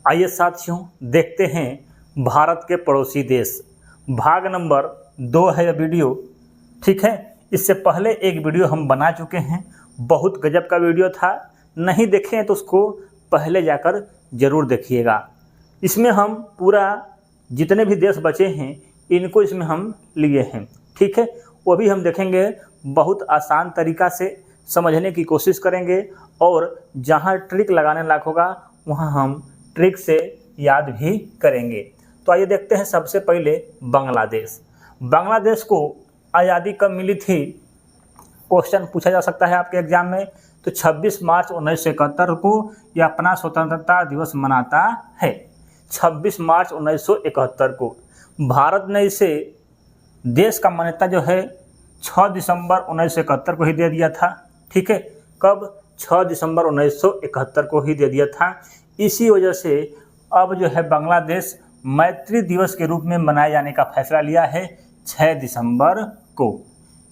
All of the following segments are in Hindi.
आइए साथियों देखते हैं भारत के पड़ोसी देश। भाग नंबर 2 है यह वीडियो, ठीक है। इससे पहले एक वीडियो हम बना चुके हैं, बहुत गजब का वीडियो था। नहीं देखे हैं तो उसको पहले जाकर ज़रूर देखिएगा। इसमें हम पूरा जितने भी देश बचे हैं इनको इसमें हम लिए हैं, ठीक है। वो भी हम देखेंगे, बहुत आसान तरीक़ा से समझने की कोशिश करेंगे और जहाँ ट्रिक लगाने लायक होगा वहाँ हम ट्रिक से याद भी करेंगे। तो आइए देखते हैं सबसे पहले बांग्लादेश। बांग्लादेश को आज़ादी कब मिली थी, क्वेश्चन पूछा जा सकता है आपके एग्जाम में। तो 26 मार्च 1971 को यह अपना स्वतंत्रता दिवस मनाता है। 26 मार्च 1971 को भारत ने इसे देश का मान्यता जो है 6 दिसंबर 1971 को ही दे दिया था, ठीक है। कब? 6 दिसंबर 1971 को ही दे दिया था। इसी वजह से अब जो है बांग्लादेश मैत्री दिवस के रूप में मनाए जाने का फैसला लिया है 6 दिसंबर को।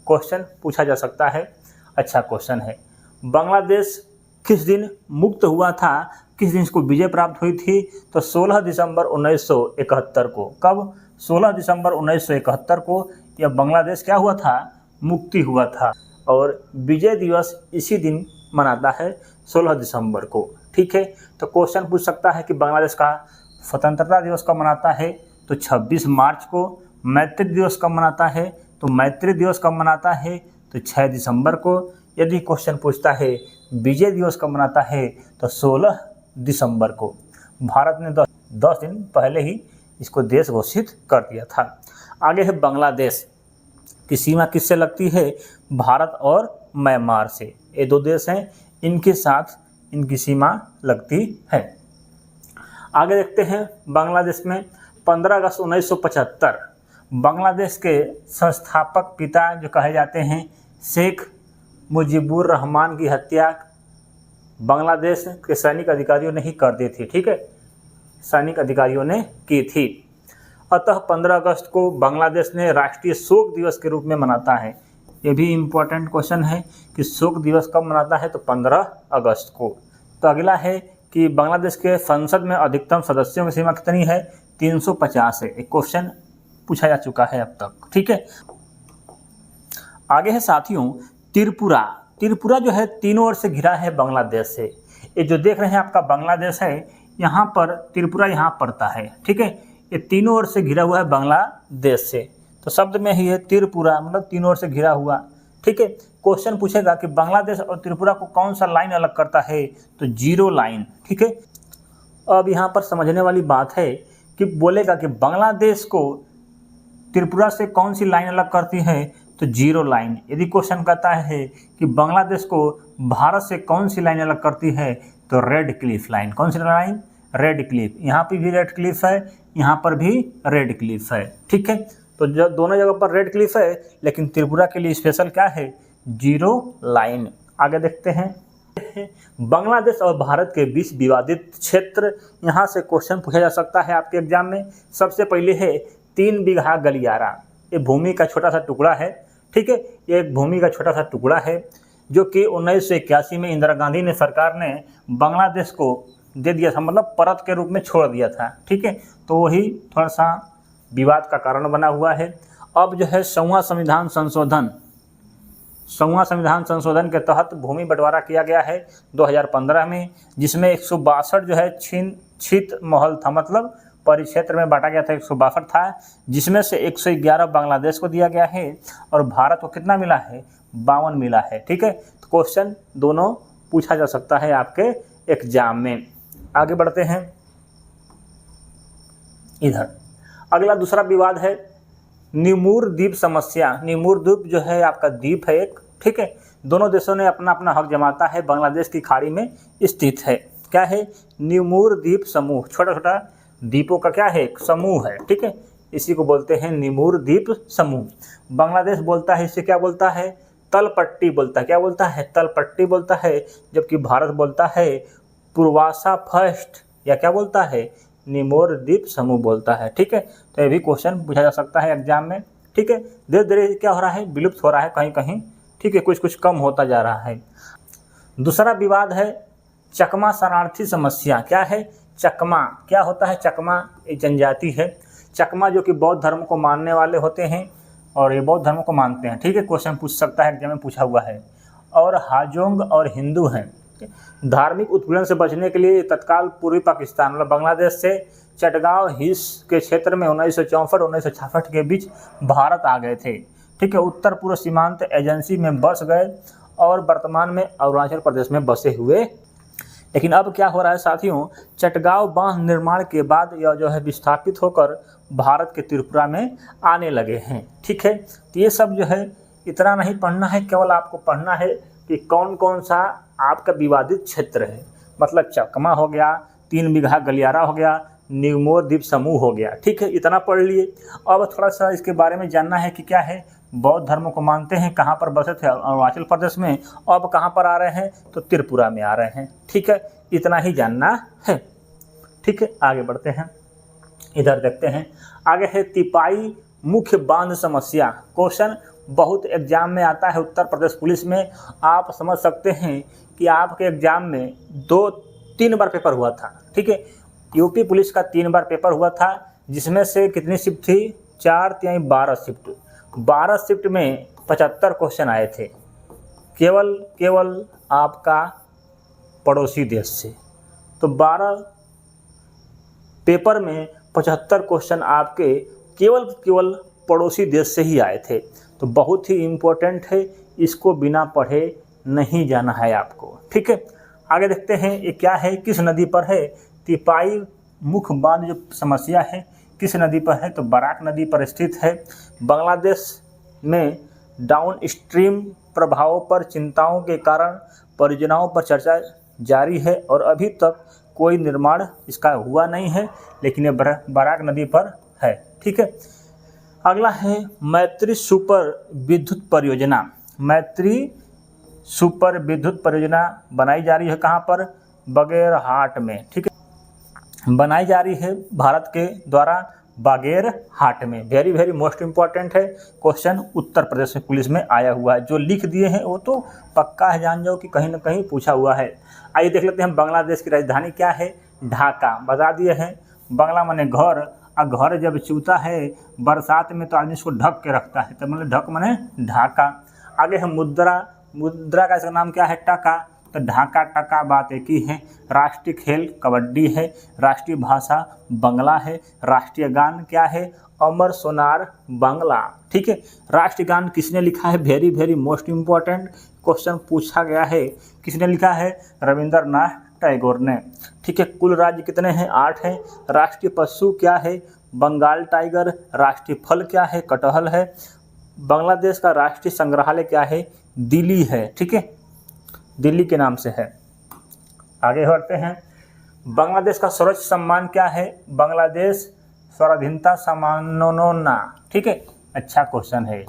क्वेश्चन पूछा जा सकता है, अच्छा क्वेश्चन है। बांग्लादेश किस दिन मुक्त हुआ था, किस दिन इसको विजय प्राप्त हुई थी? तो 16 दिसंबर 1971 को। कब? 16 दिसंबर 1971 को यह बांग्लादेश क्या हुआ था, मुक्ति हुआ था। और विजय दिवस इसी दिन मनाता है 16 दिसंबर को, ठीक है। तो क्वेश्चन पूछ सकता है कि बांग्लादेश का स्वतंत्रता दिवस कब मनाता है, तो 26 मार्च को। मैत्री दिवस कब मनाता है, तो मैत्री दिवस कब मनाता है, तो 6 दिसंबर को। यदि क्वेश्चन पूछता है विजय दिवस कब मनाता है, तो 16 दिसंबर को। भारत ने 10 दिन पहले ही इसको देश घोषित कर दिया था। आगे है बांग्लादेश की सीमा किससे लगती है, भारत और म्यांमार से। ये दो देश हैं, इनके साथ इनकी सीमा लगती है। आगे देखते हैं बांग्लादेश में 15 अगस्त 1975 बांग्लादेश के संस्थापक पिता जो कहे जाते हैं शेख मुजीबुर रहमान की हत्या बांग्लादेश के सैनिक अधिकारियों ने ही कर दी थी, ठीक है। सैनिक अधिकारियों ने की थी। अतः 15 अगस्त को बांग्लादेश ने राष्ट्रीय शोक दिवस के रूप में मनाता है। ये भी इम्पोर्टेंट क्वेश्चन है कि शोक दिवस कब मनाता है, तो 15 अगस्त को। तो अगला है कि बांग्लादेश के संसद में अधिकतम सदस्यों की सीमा कितनी है, 350 है। एक क्वेश्चन पूछा जा चुका है अब तक, ठीक है। आगे है साथियों त्रिपुरा। त्रिपुरा जो है तीनों ओर से घिरा है बांग्लादेश से। ये जो देख रहे हैं आपका बांग्लादेश है, यहाँ पर त्रिपुरा यहाँ पड़ता है, ठीक है। ये तीनों ओर से घिरा हुआ है बांग्लादेश से। तो शब्द में ही है त्रिपुरा, मतलब तीनों ओर से घिरा हुआ, ठीक है। क्वेश्चन पूछेगा कि बांग्लादेश और त्रिपुरा को कौन सा लाइन अलग करता है, तो जीरो लाइन, ठीक है। अब यहाँ पर समझने वाली बात है कि बोलेगा कि बांग्लादेश को त्रिपुरा से कौन सी लाइन अलग करती है, तो जीरो लाइन। यदि क्वेश्चन कहता है कि बांग्लादेश को भारत से कौन सी लाइन अलग करती है, तो रेड क्लिफ लाइन। कौन सी लाइन? Red Cliff. यहाँ पर भी रेड क्लिफ है, यहाँ पर भी रेड क्लिफ है, ठीक है। तो जो दोनों जगह पर रेड क्लिफ है, लेकिन त्रिपुरा के लिए स्पेशल क्या है, जीरो लाइन। आगे देखते हैं बांग्लादेश और भारत के बीच विवादित क्षेत्र। यहाँ से क्वेश्चन पूछा जा सकता है आपके एग्जाम में। सबसे पहले है 3 बीघा गलियारा। ये भूमि का छोटा सा टुकड़ा है, ठीक है। ये एक भूमि का छोटा सा टुकड़ा है जो कि 1981 में इंदिरा गांधी ने सरकार ने बांग्लादेश को दे दिया था, मतलब परत के रूप में छोड़ दिया था, ठीक है। तो वही थोड़ा सा विवाद का कारण बना हुआ है। अब जो है 6वां संविधान संशोधन के तहत भूमि बंटवारा किया गया है 2015 में, जिसमें 162 जो है छित महल था, मतलब परिक्षेत्र में बांटा गया था। 162 था, जिसमें से 111 बांग्लादेश को दिया गया है और भारत को कितना मिला है, 52 मिला है, ठीक है। तो क्वेश्चन दोनों पूछा जा सकता है आपके एग्जाम में। आगे बढ़ते हैं इधर। अगला दूसरा विवाद है निमूर द्वीप समस्या। निमूर द्वीप जो है आपका द्वीप है एक, ठीक है। दोनों देशों ने अपना अपना हक जमाता है, बांग्लादेश की खाड़ी में स्थित है। क्या है? निमूर द्वीप समूह। छोटा छोटा द्वीपों का क्या है, एक समूह है, ठीक है। इसी को बोलते हैं निमूर द्वीप समूह। बांग्लादेश बोलता है इसे क्या बोलता है, तलपट्टी बोलता है। क्या बोलता है? तलपट्टी बोलता है। जबकि भारत बोलता है पूर्वासा फर्स्ट, या क्या बोलता है, निमूर द्वीप समूह बोलता है, ठीक है। तो ये भी क्वेश्चन पूछा जा सकता है एग्जाम में, ठीक है। धीरे धीरे क्या हो रहा है, विलुप्त हो रहा है कहीं कहीं, ठीक है, कुछ कुछ कम होता जा रहा है। दूसरा विवाद है चकमा शरणार्थी समस्या। क्या है? चकमा क्या होता है? चकमा एक जनजाति है। चकमा जो कि बौद्ध धर्म को मानने वाले होते हैं और ये बौद्ध धर्म को मानते हैं। ठीक है, क्वेश्चन पूछ सकता है, एग्जाम में पूछा हुआ है। और हाजोंग और हिंदू हैं। धार्मिक उत्पीड़न से बचने के लिए तत्काल पूर्वी पाकिस्तान मतलब बांग्लादेश से चटगांव हिल्स के क्षेत्र में 1964-1966 के बीच भारत आ गए थे। ठीक है, उत्तर पूर्व सीमांत एजेंसी में बस गए और वर्तमान में अरुणाचल प्रदेश में बसे हुए। लेकिन अब क्या हो रहा है साथियों, चटगांव बांध निर्माण के बाद यह जो है विस्थापित होकर भारत के त्रिपुरा में आने लगे हैं। ठीक है, तो ये सब जो है इतना नहीं पढ़ना है, केवल आपको पढ़ना है कि कौन कौन सा आपका विवादित क्षेत्र है। मतलब चकमा हो गया, 3 बीघा गलियारा हो गया, निगमोर द्वीप समूह हो गया। ठीक है, इतना पढ़ लिए। अब थोड़ा सा इसके बारे में जानना है कि क्या है, बौद्ध धर्म को मानते हैं, कहाँ पर बसे थे? अरुणाचल प्रदेश में। अब कहाँ पर आ रहे हैं? तो त्रिपुरा में आ रहे हैं। ठीक है, इतना ही जानना है। ठीक है, आगे बढ़ते हैं, इधर देखते हैं। आगे है तिपाई मुख्य बांध समस्या। क्वेश्चन बहुत एग्जाम में आता है उत्तर प्रदेश पुलिस में। आप समझ सकते हैं कि आपके एग्जाम में 2-3 बार पेपर हुआ था। ठीक है, यूपी पुलिस का 3 बार पेपर हुआ था, जिसमें से कितनी शिफ्ट थी? 4-3-12 शिफ्ट। 12 शिफ्ट में 75 क्वेश्चन आए थे, केवल आपका पड़ोसी देश से। तो 12 पेपर में 75 क्वेश्चन आपके केवल पड़ोसी देश से ही आए थे। तो बहुत ही इम्पोर्टेंट है, इसको बिना पढ़े नहीं जाना है आपको। ठीक है, आगे देखते हैं ये क्या है, किस नदी पर है? तिपाई मुख्य बांध जो समस्या है किस नदी पर है? तो बराक नदी पर स्थित है। बांग्लादेश में डाउन स्ट्रीम प्रभावों पर चिंताओं के कारण परियोजनाओं पर चर्चा जारी है और अभी तक कोई निर्माण इसका हुआ नहीं है, लेकिन ये बराक नदी पर है। ठीक है, अगला है मैत्री सुपर विद्युत परियोजना। मैत्री सुपर विद्युत परियोजना बनाई जा रही है कहाँ पर? बागेरहाट में। ठीक है, बनाई जा रही है भारत के द्वारा बागेरहाट में। वेरी मोस्ट इम्पॉर्टेंट है क्वेश्चन, उत्तर प्रदेश पुलिस में आया हुआ है। जो लिख दिए हैं वो तो पक्का है, जान जाओ कि कहीं ना कहीं पूछा हुआ है। आइए देख लेते हैं बांग्लादेश की राजधानी क्या है? ढाका। बता दिए हैं, बांग्ला माने घर, और घर जब चूता है बरसात में तो आदमी इसको ढक के रखता है, तो मतलब ढक माने ढाका। आगे है मुद्रा। मुद्रा का इसका नाम क्या है? टका। तो ढाका टका बात एक ही है। राष्ट्रीय खेल कबड्डी है। राष्ट्रीय भाषा बांग्ला है। राष्ट्रीय गान क्या है? अमर सोनार बांग्ला। ठीक है, राष्ट्रीय गान किसने लिखा है? वेरी मोस्ट इम्पॉर्टेंट क्वेश्चन पूछा गया है। किसने लिखा है? रविंद्रनाथ टैगोर ने। ठीक है, कुल राज्य कितने हैं? 8 हैं। राष्ट्रीय पशु क्या है? बंगाल टाइगर। राष्ट्रीय फल क्या है? कटहल है। बांग्लादेश का राष्ट्रीय संग्रहालय क्या है? दिल्ली है। ठीक है, दिल्ली के नाम से है। आगे बढ़ते हैं, बांग्लादेश का सर्वोच्च सम्मान क्या है? बांग्लादेश स्वाधीनता सम्मानना। ठीक है, अच्छा क्वेश्चन है।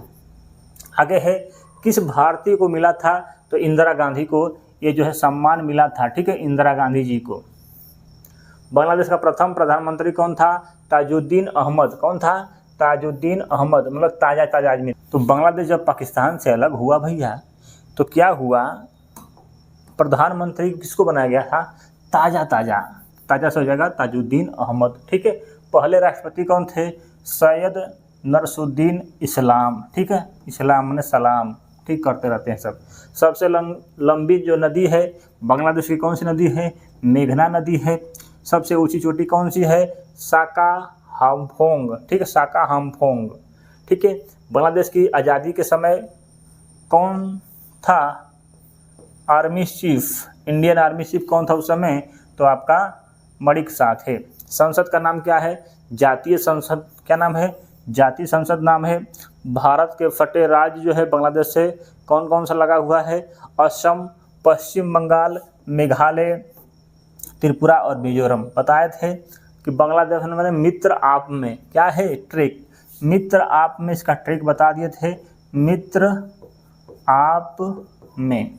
आगे है, किस भारतीय को मिला था? तो इंदिरा गांधी को ये जो है सम्मान मिला था। ठीक है, इंदिरा गांधी जी को। बांग्लादेश का प्रथम प्रधानमंत्री कौन था? ताजुद्दीन अहमद। कौन था? ताजुद्दीन अहमद, मतलब ताज़ा आदमी। तो बांग्लादेश जब पाकिस्तान से अलग हुआ भैया, तो क्या हुआ? प्रधानमंत्री किसको बनाया गया था? ताज़ा से हो जाएगा ताजुद्दीन अहमद। ठीक है, पहले राष्ट्रपति कौन थे? सैयद नरसुद्दीन इस्लाम। ठीक है, इस्लाम ने सलाम, ठीक करते रहते हैं सब। सबसे लंबी जो नदी है बांग्लादेश की कौन सी नदी है? मेघना नदी है। सबसे ऊंची चोटी कौन सी है? साका हाम्फोंग। ठीक है, साका हाम्फोंग। ठीक है, बांग्लादेश की आज़ादी के समय कौन था army chief? Indian army chief कौन था उस समय? तो आपका मणिक शाह थे। संसद का नाम क्या है? जातीय संसद। क्या नाम है? जातीय संसद नाम है। भारत के फटे राज्य जो है बांग्लादेश से कौन कौन सा लगा हुआ है? असम, पश्चिम बंगाल, मेघालय, त्रिपुरा और मिजोरम। बताए थे कि बांग्लादेश में मित्र आप में क्या है? ट्रिक। मित्र आप में इसका ट्रिक बता दिए थे। मित्र आप में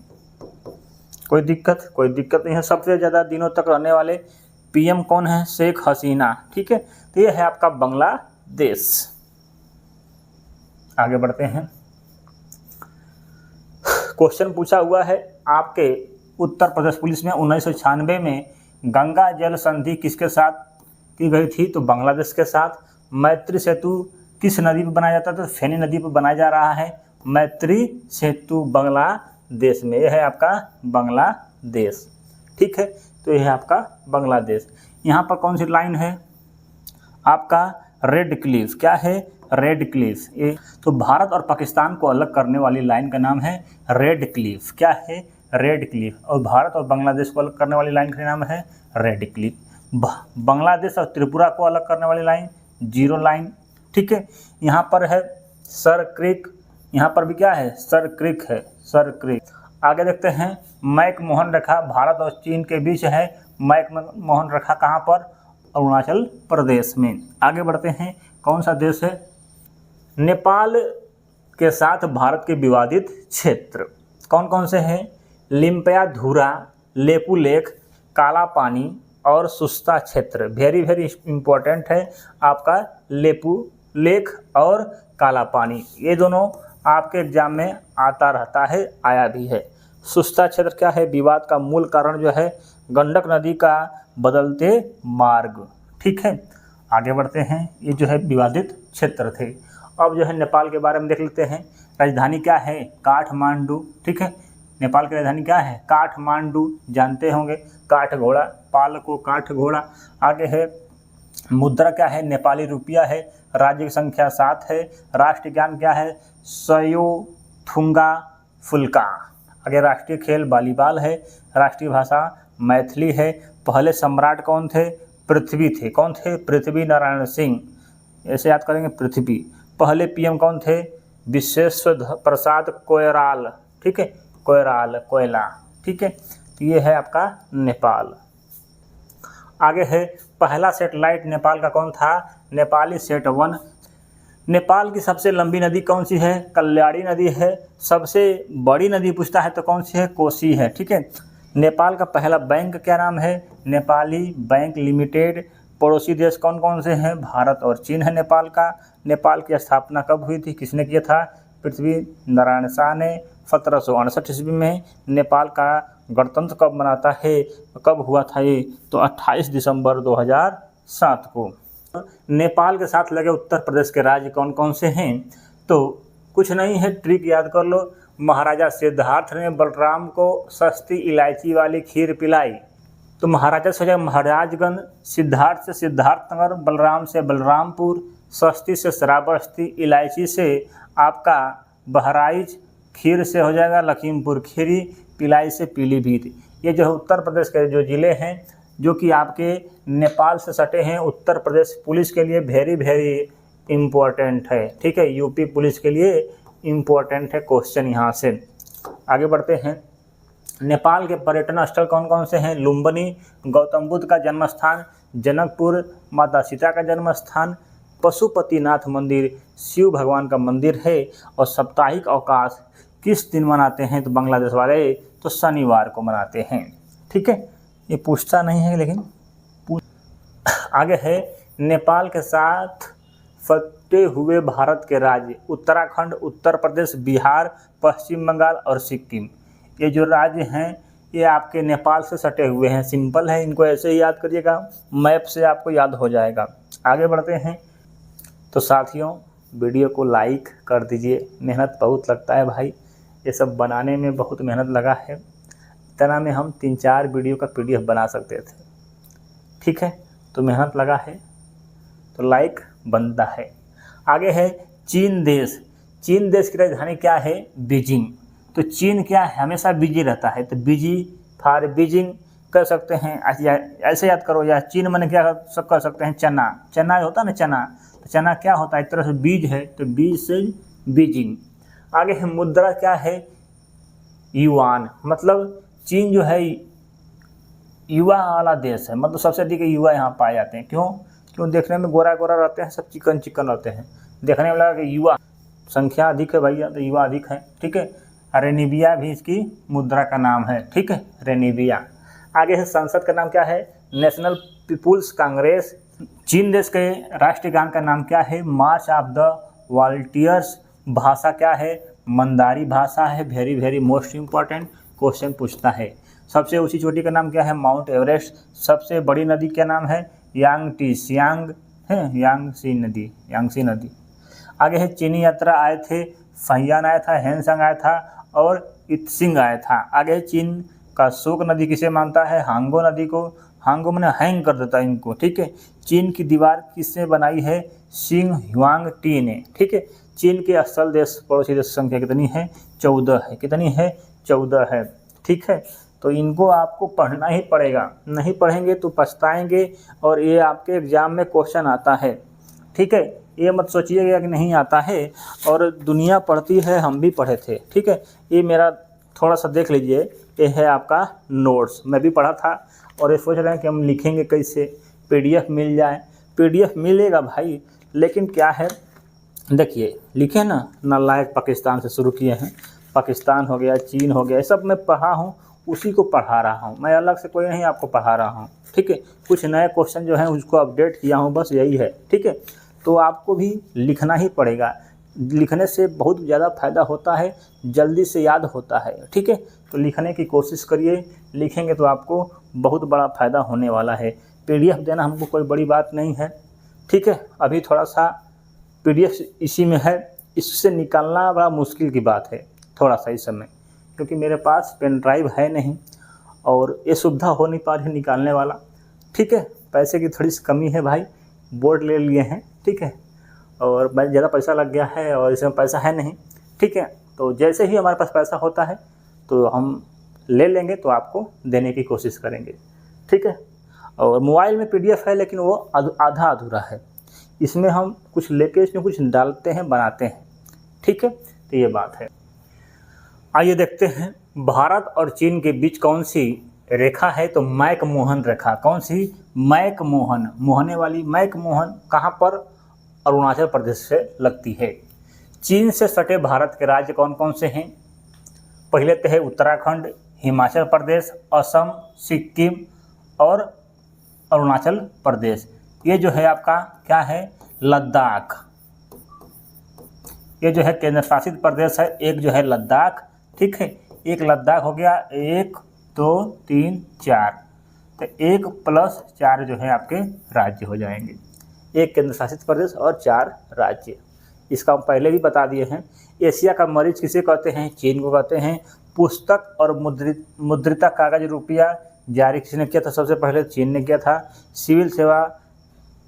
कोई दिक्कत नहीं है। सबसे ज़्यादा दिनों तक रहने वाले पीएम कौन है? शेख हसीना। ठीक है, तो ये है आपका बांग्लादेश। आगे बढ़ते हैं, क्वेश्चन पूछा हुआ है आपके उत्तर प्रदेश पुलिस में 1996 में गंगा जल संधि किसके साथ की गई थी? तो बांग्लादेश के साथ। मैत्री सेतु किस नदी पर बनाया जाता था? तो फेनी नदी पर बनाया जा रहा है मैत्री सेतु बांग्लादेश में। यह है आपका बांग्लादेश, ठीक है। तो यह है आपका बांग्लादेश। यहाँ पर कौन सी लाइन है? आपका रेड क्लिफ। क्या है? Red Cliff. ये तो भारत और पाकिस्तान को अलग करने वाली लाइन का नाम है रेड क्लिफ। क्या है? Red Cliff. और भारत और बांग्लादेश को अलग करने वाली लाइन का नाम है रेड क्लिफ। बांग्लादेश और त्रिपुरा को अलग करने वाली लाइन जीरो लाइन, ठीक है। यहाँ पर है सर क्रिक, यहाँ पर भी क्या है? सर क्रिक है, सर क्रिक। आगे देखते हैं मैकमोहन रेखा भारत और चीन के बीच है। मैकमोहन रेखा कहाँ पर? अरुणाचल प्रदेश में। आगे बढ़ते हैं, कौन सा देश है? नेपाल के साथ भारत के विवादित क्षेत्र कौन कौन से हैं? लिम्पयाधुरा, लेपू लेक, काला पानी और सुस्ता क्षेत्र। वेरी वेरी इंपॉर्टेंट है आपका लेपू लेक और काला पानी। ये दोनों आपके एग्जाम में आता रहता है, आया भी है। सुस्ता क्षेत्र क्या है? विवाद का मूल कारण जो है गंडक नदी का बदलते मार्ग, ठीक है। आगे बढ़ते हैं, ये जो है विवादित क्षेत्र थे। अब जो है नेपाल के बारे में देख लेते हैं। राजधानी क्या है? काठमांडू, ठीक है। नेपाल की राजधानी क्या है? काठमांडू, जानते होंगे। काठघोड़ा, पाल को काठघोड़ा। आगे है मुद्रा क्या है? नेपाली रुपया है। राज्य की संख्या 7 है। राष्ट्रीय ज्ञान क्या है? सयोथुंगा फुल्का। आगे राष्ट्रीय खेल वॉलीबॉल है। राष्ट्रीय भाषा मैथिली है। पहले सम्राट कौन थे? पृथ्वी थे। कौन थे? पृथ्वी नारायण सिंह, ऐसे याद करेंगे, पृथ्वी। पहले पीएम कौन थे? विश्वेश्वर प्रसाद कोयराल, ठीक है। कोयराल, कोयला, ठीक है। तो ये है आपका नेपाल। आगे है पहला सैटेलाइट नेपाल का कौन था? नेपाली सेट 1। नेपाल की सबसे लंबी नदी कौन सी है? कल्याणी नदी है। सबसे बड़ी नदी पूछता है तो कौन सी है? कोसी है, ठीक है। नेपाल का पहला बैंक क्या नाम है? Nepali bank limited. पड़ोसी देश कौन कौन से हैं? भारत और चीन है नेपाल का। नेपाल की स्थापना कब हुई थी? किसने किया था? पृथ्वी नारायण शाह ने 1768 ईस्वी में। नेपाल का गणतंत्र कब मनाता है? कब हुआ था ये? तो 28 दिसंबर 2007 को। नेपाल के साथ लगे उत्तर प्रदेश के राज्य कौन कौन से हैं? तो कुछ नहीं है, ट्रिक याद कर लो। महाराजा सिद्धार्थ ने बलराम को सस्ती इलायची वाली खीर पिलाई, तो महाराजा से हो जाएगा महाराजगंज, सिद्धार्थ से सिद्धार्थनगर, बलराम से बलरामपुर, सस्ती से श्रावस्ती, इलायची से आपका बहराइच, खीर से हो जाएगा लखीमपुर खीरी, पिलाई से पीलीभीत। ये जो उत्तर प्रदेश के जो ज़िले हैं जो कि आपके नेपाल से सटे हैं, उत्तर प्रदेश पुलिस के लिए वेरी वेरी इम्पोर्टेंट है, ठीक है। यूपी पुलिस के लिए इम्पोर्टेंट है क्वेश्चन यहाँ से। आगे बढ़ते हैं। नेपाल के पर्यटन स्थल कौन कौन से हैं? लुम्बिनी, गौतम बुद्ध का जन्म स्थान, जनकपुर, माता सीता का जन्म स्थान, पशुपतिनाथ मंदिर, शिव भगवान का मंदिर है। और साप्ताहिक अवकाश किस दिन मनाते हैं? तो बांग्लादेश वाले तो शनिवार को मनाते हैं, ठीक है। ये पूछता नहीं है लेकिन आगे है नेपाल के साथ सटे हुए भारत के राज्य उत्तराखंड, उत्तर प्रदेश, बिहार, पश्चिम बंगाल और सिक्किम। ये जो राज्य हैं ये आपके नेपाल से सटे हुए हैं। सिंपल है, इनको ऐसे ही याद करिएगा, मैप से आपको याद हो जाएगा। आगे बढ़ते हैं। तो साथियों वीडियो को लाइक कर दीजिए। मेहनत बहुत लगता है भाई, ये सब बनाने में बहुत मेहनत लगा है। इतना में हम 3-4 वीडियो का PDF बना सकते थे, ठीक है। तो मेहनत लगा है तो लाइक बनता है। आगे है चीन देश। चीन देश की राजधानी क्या है? बीजिंग। तो चीन क्या है? हमेशा बिजी रहता है, तो बिजी फॉर बीजिंग कर सकते हैं। ऐसे याद करो। या चीन मैंने क्या कर सकते हैं? चना। चना होता है ना, चना। तो चना क्या होता है? एक तरह से बीज है, तो बीज से बीजिंग। आगे है मुद्रा क्या है? युआन। मतलब चीन जो है युवा वाला देश है, मतलब सबसे अधिक युवा यहाँ पाए जाते हैं। क्यों देखने में गोरा गोरा रहते हैं, सब चिकन चिकन रहते हैं, देखने में लगा कि युवा संख्या अधिक है भैया, तो युवा अधिक है, ठीक है। रेनिविया भी इसकी मुद्रा का नाम है, ठीक है, रेनिविया। आगे है संसद का नाम क्या है? National People's Congress. चीन देश के राष्ट्रीय गान का नाम क्या है? March of the Volunteers. भाषा क्या है? मंदारी भाषा है। Very very most important question पूछता है। सबसे ऊंची चोटी का नाम क्या है? Mount Everest. सबसे बड़ी नदी क्या नाम है? यांगसी नदी। आगे है चीनी यात्रा आए थे, फहियान आया था, हेनसंग आया था और इत्सिंग आया था। आगे है चीन का शोक नदी किसे मानता है? हांगो नदी को। हांगो मैंने हैंग कर देता है इनको, ठीक है। चीन की दीवार किसने बनाई है? शिंग ह्वांग टी ने, ठीक है। चीन के स्थल देश पड़ोसी देश संख्या कितनी है? 14 है। कितनी है? 14 है, ठीक है। तो इनको आपको पढ़ना ही पड़ेगा, नहीं पढ़ेंगे तो पछताएंगे और ये आपके एग्जाम में क्वेश्चन आता है, ठीक है। ये मत सोचिएगा कि नहीं आता है, और दुनिया पढ़ती है, हम भी पढ़े थे, ठीक है। ये मेरा थोड़ा सा देख लीजिए, ये है आपका नोट्स, मैं भी पढ़ा था और ये सोच रहे हैं कि हम लिखेंगे कैसे, पीडीएफ मिल जाए। पीडीएफ मिलेगा भाई, लेकिन क्या है, देखिए लिखे ना, नालायक पाकिस्तान से शुरू किए हैं, पाकिस्तान हो गया, चीन हो गया, ये सब मैं पढ़ा हूँ, उसी को पढ़ा रहा हूँ, मैं अलग से कोई नहीं आपको पढ़ा रहा हूँ, ठीक है। कुछ नए क्वेश्चन जो हैं उसको अपडेट किया हूँ, बस यही है, ठीक है। तो आपको भी लिखना ही पड़ेगा, लिखने से बहुत ज़्यादा फायदा होता है, जल्दी से याद होता है, ठीक है। तो लिखने की कोशिश करिए, लिखेंगे तो आपको बहुत बड़ा फ़ायदा होने वाला है। पीडीएफ देना हमको कोई बड़ी बात नहीं है, ठीक है। अभी थोड़ा सा पीडीएफ इसी में है, इससे निकालना बड़ा मुश्किल की बात है थोड़ा सा इस समय, क्योंकि मेरे पास पेन ड्राइव है नहीं और ये सुविधा हो नहीं पा रही निकालने वाला, ठीक है। पैसे की थोड़ी सी कमी है भाई, बोर्ड ले लिए हैं, ठीक है, और ज़्यादा पैसा लग गया है और इसमें पैसा है नहीं, ठीक है। तो जैसे ही हमारे पास पैसा होता है तो हम ले लेंगे, तो आपको देने की कोशिश करेंगे, ठीक है। और मोबाइल में पीडीएफ है लेकिन वो आधा अधूरा है, इसमें हम कुछ लेके इसमें कुछ डालते हैं, बनाते हैं, ठीक है। तो ये बात है। आइए देखते हैं भारत और चीन के बीच कौन सी रेखा है, तो मैक-मोहन रेखा। कौन सी? मैक-मोहन, मोहने वाली मैक-मोहन कहाँ पर? अरुणाचल प्रदेश से लगती है। चीन से सटे भारत के राज्य कौन कौन से हैं? पहले तो है उत्तराखंड, हिमाचल प्रदेश, असम, सिक्किम और अरुणाचल प्रदेश। ये जो है आपका क्या है? लद्दाख। ये जो है केंद्र शासित प्रदेश है, एक जो है लद्दाख, ठीक है। एक लद्दाख हो गया, 1 2 3 4, तो 1 + 4 जो है आपके राज्य हो जाएंगे, एक केंद्र शासित प्रदेश और 4 राज्य। इसका हम पहले भी बता दिए हैं। एशिया का मरीज किसे कहते हैं? चीन को कहते हैं। पुस्तक और मुद्रिता कागज रुपया जारी किसने किया था? सबसे पहले चीन ने किया था। सिविल सेवा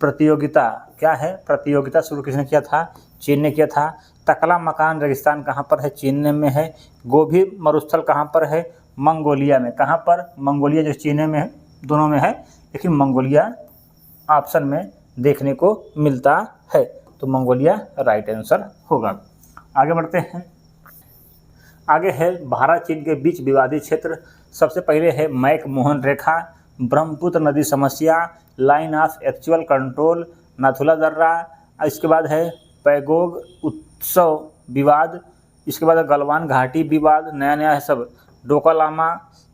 प्रतियोगिता क्या है? प्रतियोगिता शुरू किसने किया था? चीन ने किया था। तकला मकान रेगिस्तान कहाँ पर है? चीन में है। गोभी मरुस्थल कहाँ पर है? मंगोलिया में। कहाँ पर? मंगोलिया जो चीन में है, दोनों में है, लेकिन मंगोलिया ऑप्शन में देखने को मिलता है, तो मंगोलिया राइट आंसर होगा। आगे बढ़ते हैं। आगे है भारत चीन के बीच विवादित क्षेत्र। सबसे पहले है मैक-मोहन रेखा, ब्रह्मपुत्र नदी समस्या, line of actual control, Nathula दर्रा, इसके बाद है पैगोंग उत्सव विवाद, इसके बाद गलवान घाटी विवाद, नया नया है सब, डोकलामा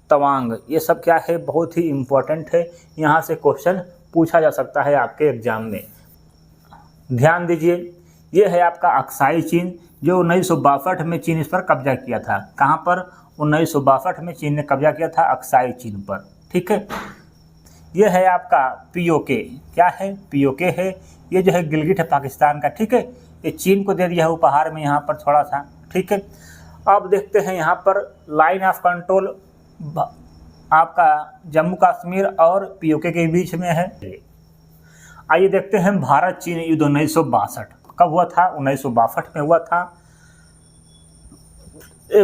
तवांग, ये सब क्या है? बहुत ही इम्पोर्टेंट है, यहाँ से क्वेश्चन पूछा जा सकता है आपके एग्जाम में। ध्यान दीजिए, ये है आपका अक्साई चीन, जो 1962 में चीन इस पर कब्जा किया था। कहाँ पर? 1962 में चीन ने कब्जा किया था अक्साई चीन पर, ठीक है। ये है आपका पीओके, क्या है? पीओके है। ये जो है गिलगिट है पाकिस्तान का, ठीक है। ये चीन को दे दिया है उपहार में यहाँ पर थोड़ा सा, ठीक है। अब देखते हैं यहाँ पर लाइन ऑफ कंट्रोल आपका जम्मू कश्मीर और पीओके के बीच में है। आइए देखते हैं भारत चीन युद्ध 1962 कब हुआ था? 1962 में हुआ था।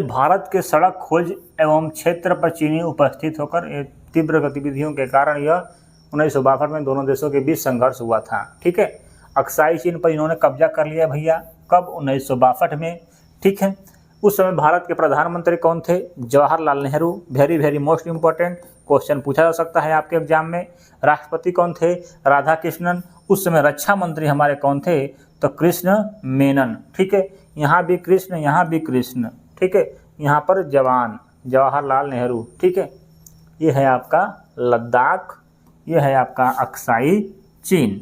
भारत के सड़क खोज एवं क्षेत्र पर चीनी उपस्थित होकर तीव्र गतिविधियों के कारण यह 1962 में दोनों देशों के बीच संघर्ष हुआ था, ठीक है। अक्साई चीन पर इन्होंने कब्जा कर लिया भैया, कब? 1962 में, ठीक है। उस समय भारत के प्रधानमंत्री कौन थे? Jawaharlal Nehru. Very very most important question पूछा जा सकता है आपके एग्जाम में। राष्ट्रपति कौन थे? राधा कृष्णन। उस समय रक्षा मंत्री हमारे कौन थे? तो कृष्ण मेनन, ठीक है। यहाँ भी कृष्ण, यहाँ भी कृष्ण, ठीक है। यहाँ पर जवान जवाहरलाल नेहरू, ठीक है। ये है आपका लद्दाख, ये है आपका अक्साई चीन।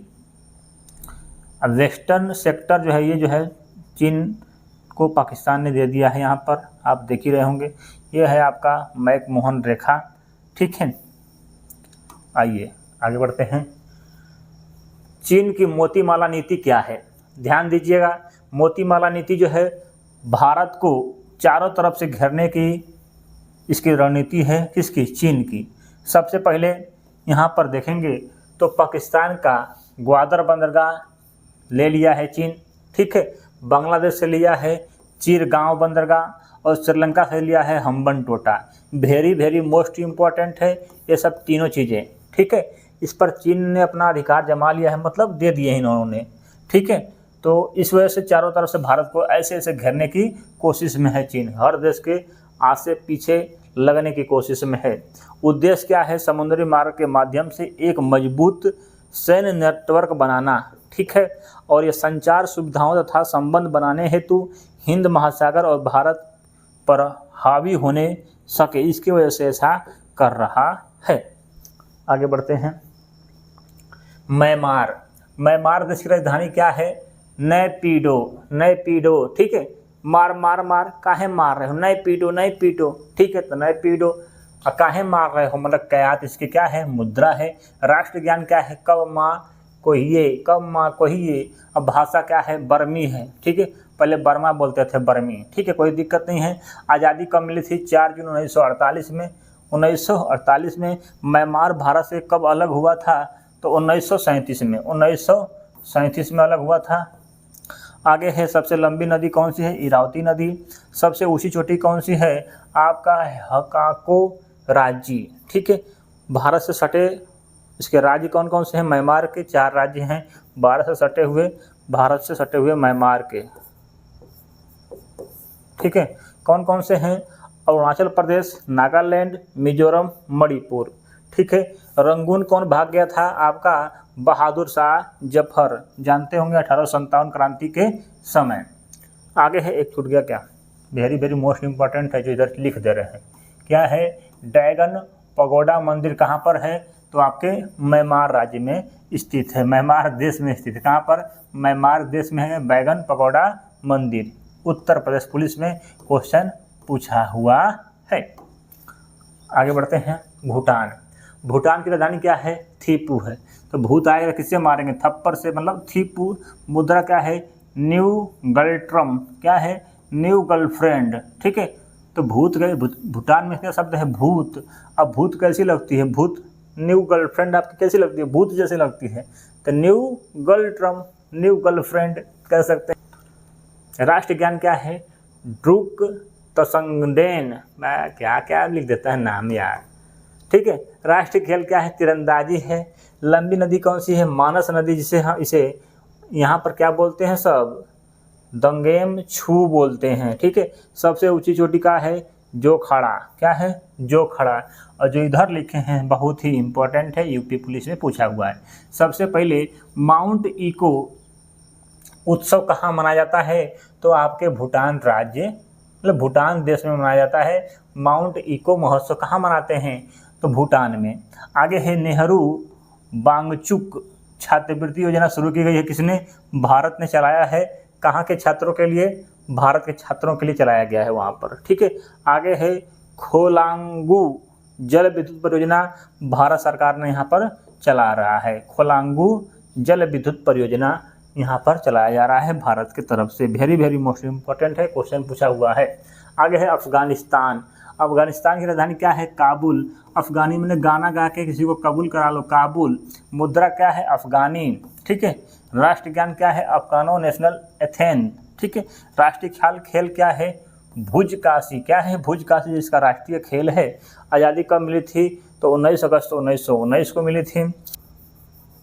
अब वेस्टर्न सेक्टर जो है, ये जो है चीन को पाकिस्तान ने दे दिया है, यहाँ पर आप देख ही रहे होंगे। ये है आपका मैक-मोहन रेखा, ठीक है। आइए आगे बढ़ते हैं। चीन की मोतीमाला नीति क्या है? ध्यान दीजिएगा, मोतीमाला नीति जो है भारत को चारों तरफ से घेरने की इसकी रणनीति है। किसकी? चीन की। सबसे पहले यहाँ पर देखेंगे तो पाकिस्तान का ग्वादर बंदरगाह ले लिया है चीन, ठीक है। बांग्लादेश से लिया है चिरगांव बंदरगाह और श्रीलंका से लिया है हम्बनटोटा। वेरी मोस्ट इम्पॉर्टेंट है ये सब तीनों चीज़ें, ठीक है। इस पर चीन ने अपना अधिकार जमा लिया है, मतलब दे दिए इन्होंने, ठीक है। तो इस वजह से चारों तरफ से भारत को ऐसे ऐसे घेरने की कोशिश में है चीन, हर देश के आगे पीछे लगने की कोशिश में है। उद्देश्य क्या है? समुद्री मार्ग के माध्यम से एक मजबूत सैन्य नेटवर्क बनाना, ठीक है। और ये संचार सुविधाओं तथा संबंध बनाने हेतु हिंद महासागर और भारत पर हावी होने सके, इसकी वजह से ऐसा कर रहा है। आगे बढ़ते हैं। म्यांमार देश की राजधानी क्या है? नैपीडो, ठीक है। मार काहे मार रहे हो? नैपीडो, ठीक है। तो नैपीडो काहे मार रहे हो मतलब कयात इसकी क्या है? मुद्रा है। राष्ट्र ज्ञान क्या है? कब माँ कोहिए। अब भाषा क्या है? बर्मी है, ठीक है। पहले बर्मा बोलते थे, बर्मी, ठीक है, कोई दिक्कत नहीं है। आज़ादी कब मिली थी? 4 जून 1948 में। 1948 में म्यांमार भारत से कब अलग हुआ था? तो 1937 में। 1937 में अलग हुआ था। आगे है, सबसे लंबी नदी कौन सी है? इरावती नदी। सबसे ऊंची चोटी कौन सी है? आपका हकाको राज्य, ठीक है। भारत से सटे इसके राज्य कौन कौन से हैं? म्यांमार के 4 राज्य हैं भारत से सटे हुए म्यांमार के, ठीक है। कौन कौन से हैं? अरुणाचल प्रदेश, नागालैंड, मिजोरम, मणिपुर, ठीक है। रंगून कौन भाग गया था? आपका बहादुर शाह जफर, जानते होंगे 1857 क्रांति के समय। आगे है, एक छूट गया क्या? वेरी मोस्ट इम्पॉर्टेंट है जो इधर लिख दे रहे हैं। क्या है? ड्रैगन पगोडा मंदिर कहाँ पर है? तो आपके म्यांमार राज्य में स्थित है, म्यांमार देश में स्थित है। कहाँ पर? म्यांमार देश में है ड्रैगन पगोडा मंदिर। उत्तर प्रदेश पुलिस में क्वेश्चन पूछा हुआ है। आगे बढ़ते हैं। भूटान की राजधानी क्या है? थिम्पू है। तो भूत आएगा किससे मारेंगे? थप्पड़ से, मतलब थिम्पू। मुद्रा क्या है? न्यू गर्लट्रम, क्या है? न्यू गर्लफ्रेंड, ठीक है। तो भूत गए, भूटान में क्या शब्द है? भूत। अब भूत कैसी लगती है? भूत, न्यू गर्लफ्रेंड आपकी कैसी लगती है? भूत जैसे लगती है। तो न्यू गर्लट्रम, न्यू गर्लफ्रेंड कह सकते हैं। राष्ट्र ज्ञान क्या है? ड्रुक तसंगडेन, मैं क्या लिख देता है नाम यार, ठीक है। राष्ट्रीय खेल क्या है? तीरंदाजी है। लंबी नदी कौन सी है? मानस नदी, जिसे हम इसे यहाँ पर क्या बोलते हैं? सब दंगेम छू बोलते हैं, ठीक है। सबसे ऊंची चोटी का है? जोखड़ा, क्या है? जोखड़ा। और जो इधर लिखे हैं बहुत ही इम्पोर्टेंट है, यूपी पुलिस में पूछा हुआ है। सबसे पहले माउंट इको उत्सव कहाँ मनाया जाता है? तो आपके भूटान राज्य, मतलब भूटान देश में मनाया जाता है। माउंट इको महोत्सव कहाँ मनाते हैं? तो भूटान में। आगे है, नेहरू वांगचुक छात्रवृत्ति योजना शुरू की गई है किसने? भारत ने चलाया है। कहाँ के छात्रों के लिए? भारत के छात्रों के लिए चलाया गया है वहाँ पर, ठीक है। आगे है, खोलांगू जल विद्युत परियोजना भारत सरकार ने यहाँ पर चला रहा है। खोलांगू जल विद्युत परियोजना यहाँ पर चलाया जा रहा है भारत की तरफ से। वेरी मोस्ट इम्पोर्टेंट है, क्वेश्चन पूछा हुआ है। आगे है अफगानिस्तान की राजधानी क्या है? काबुल। अफगानी मैंने गाना गा के किसी को कबूल करा लो, काबुल। मुद्रा क्या है? अफगानी, ठीक है। राष्ट्र ज्ञान क्या है? अफगानो नेशनल एथेन, ठीक है। राष्ट्रीय खेल क्या है? भुज काशी, क्या है? भुज काशी जिसका राष्ट्रीय खेल है। आज़ादी कब मिली थी? तो 19 अगस्त 1919 को मिली थी।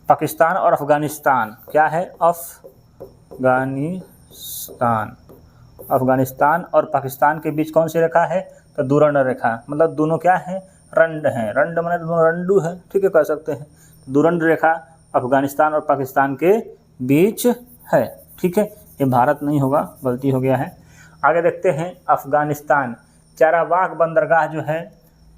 पाकिस्तान और अफगानिस्तान क्या है? अफगानिस्तान और पाकिस्तान के बीच कौन सी रेखा है? तो दुरंड रेखा, मतलब दोनों क्या है? रंड हैं। रंड माने दोनों रंडू है, ठीक है, कह सकते हैं। दुरंड रेखा अफगानिस्तान और पाकिस्तान के बीच है, ठीक है। ये भारत नहीं होगा, गलती हो गया है। आगे देखते हैं अफगानिस्तान। चाराबाग बंदरगाह जो है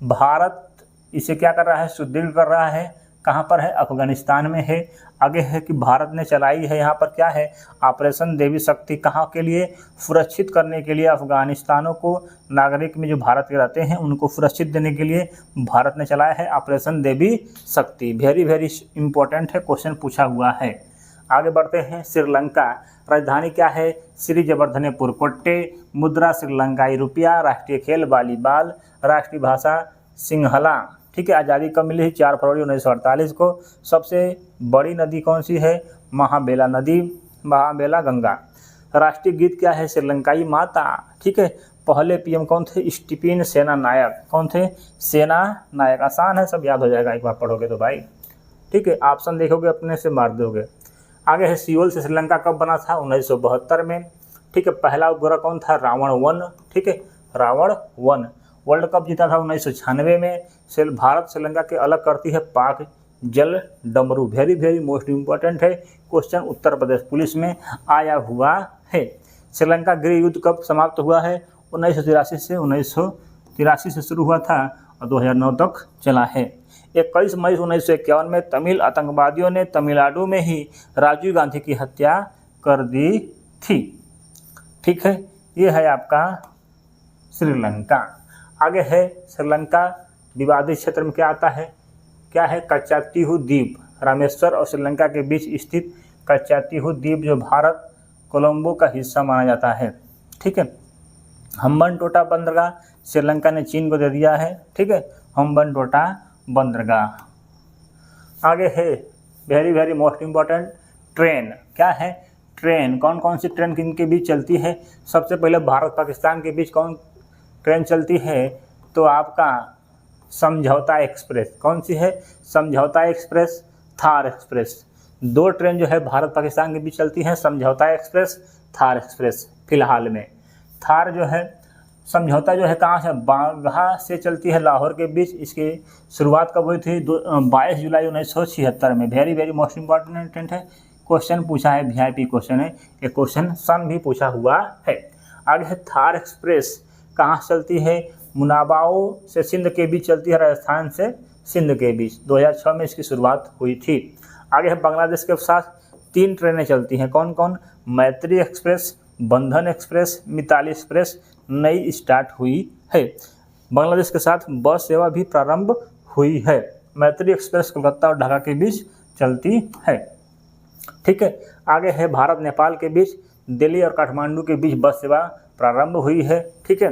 भारत इसे क्या कर रहा है? सुदृढ़ कर रहा है। कहाँ पर है, अफगानिस्तान में है। आगे है कि भारत ने चलाई है यहाँ पर क्या है, ऑपरेशन देवी शक्ति। कहाँ के लिए, सुरक्षित करने के लिए अफगानिस्तानों को, नागरिक में जो भारत के रहते हैं उनको सुरक्षित देने के लिए भारत ने चलाया है ऑपरेशन देवी शक्ति। वेरी वेरी इंपॉर्टेंट है, क्वेश्चन पूछा हुआ है। आगे बढ़ते हैं, श्रीलंका, राजधानी क्या है, श्री जवर्धनेपुर कोट्टे, मुद्रा श्रीलंकाई रुपया, राष्ट्रीय खेल वॉलीबॉल, राष्ट्रीय भाषा सिंहला। ठीक है, आज़ादी कब मिली, 4 फरवरी 1948 को। सबसे बड़ी नदी कौन सी है, महाबेला नदी, महाबेला गंगा। राष्ट्रीय गीत क्या है, श्रीलंकाई माता। ठीक है, पहले पीएम कौन थे, स्टीफन सेना नायक। कौन थे, सेना नायक। आसान है, सब याद हो जाएगा एक बार पढ़ोगे तो भाई। ठीक है, ऑप्शन देखोगे अपने से मार दोगे। आगे है, सियोल से श्रीलंका कब बना था, 1972 में। ठीक है, पहला उपग्रह कौन था, रावण 1। ठीक है, रावण 1। वर्ल्ड कप जीता था 1996 में। भारत श्रीलंका के अलग करती है पाक जल डमरू। वेरी वेरी मोस्ट इंपॉर्टेंट है क्वेश्चन, उत्तर प्रदेश पुलिस में आया हुआ है। श्रीलंका गृह युद्ध कब समाप्त हुआ है, 1983 से शुरू हुआ था और 2009 तक चला है। 21 मई 1951 में तमिल आतंकवादियों ने तमिलनाडु में ही राजीव गांधी की हत्या कर दी थी। ठीक है, ये है आपका श्रीलंका। आगे है, श्रीलंका विवादित क्षेत्र में क्या आता है, क्या है, कच्चातीहू द्वीप। रामेश्वर और श्रीलंका के बीच स्थित कच्चातीहू द्वीप जो भारत कोलंबो का हिस्सा माना जाता है। ठीक है, हम्बनटोटा बंदरगाह श्रीलंका ने चीन को दे दिया है। ठीक है, हम्बनटोटा बंदरगाह। आगे है, very very most important, train. क्या है, ट्रेन। कौन कौन सी ट्रेन किन के बीच चलती है, सबसे पहले भारत पाकिस्तान के बीच कौन ट्रेन चलती है, तो आपका समझौता एक्सप्रेस। कौन सी है, समझौता एक्सप्रेस, थार एक्सप्रेस। 2 ट्रेन जो है भारत पाकिस्तान के बीच चलती हैं, समझौता एक्सप्रेस, थार एक्सप्रेस। फिलहाल में थार जो है, समझौता जो है कहाँ से, बाघा से चलती है लाहौर के बीच। इसकी शुरुआत कब हुई थी, 22 जुलाई 1976 में। वेरी वेरी मोस्ट इम्पॉर्टेंट है, क्वेश्चन पूछा है, वीआईपी क्वेश्चन है, एक क्वेश्चन सन भी पूछा हुआ है। आगे है, थार एक्सप्रेस कहाँ चलती है, मुनाबाओ से सिंध के बीच चलती है, राजस्थान से सिंध के बीच। 2006 में इसकी शुरुआत हुई थी। आगे है, बांग्लादेश के साथ 3 ट्रेनें चलती हैं, कौन कौन, मैत्री एक्सप्रेस, बंधन एक्सप्रेस, मिताली एक्सप्रेस नई स्टार्ट हुई है। बांग्लादेश के साथ बस सेवा भी प्रारंभ हुई है। मैत्री एक्सप्रेस कोलकाता और ढाका के बीच चलती है। ठीक है, आगे है, भारत नेपाल के बीच दिल्ली और काठमांडू के बीच बस सेवा प्रारंभ हुई है। ठीक है,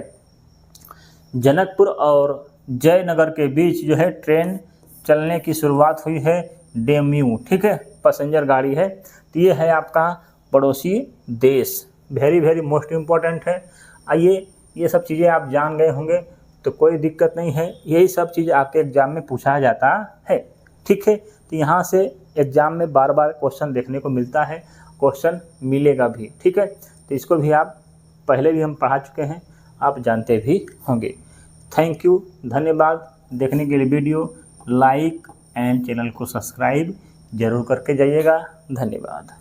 जनकपुर और जयनगर के बीच जो है ट्रेन चलने की शुरुआत हुई है, डेम्यू। ठीक है, पैसेंजर गाड़ी है। तो ये है आपका पड़ोसी देश। वेरी वेरी मोस्ट इम्पॉर्टेंट है। आइए, ये सब चीज़ें आप जान गए होंगे तो कोई दिक्कत नहीं है, यही सब चीज़ आपके एग्ज़ाम में पूछा जाता है। ठीक है, तो यहाँ से एग्ज़ाम में बार बार क्वेश्चन देखने को मिलता है, क्वेश्चन मिलेगा भी। ठीक है, तो इसको भी आप पहले भी हम पढ़ा चुके हैं, आप जानते भी होंगे। थैंक यू, धन्यवाद देखने के लिए। वीडियो लाइक एंड चैनल को सब्सक्राइब जरूर करके जाइएगा। धन्यवाद।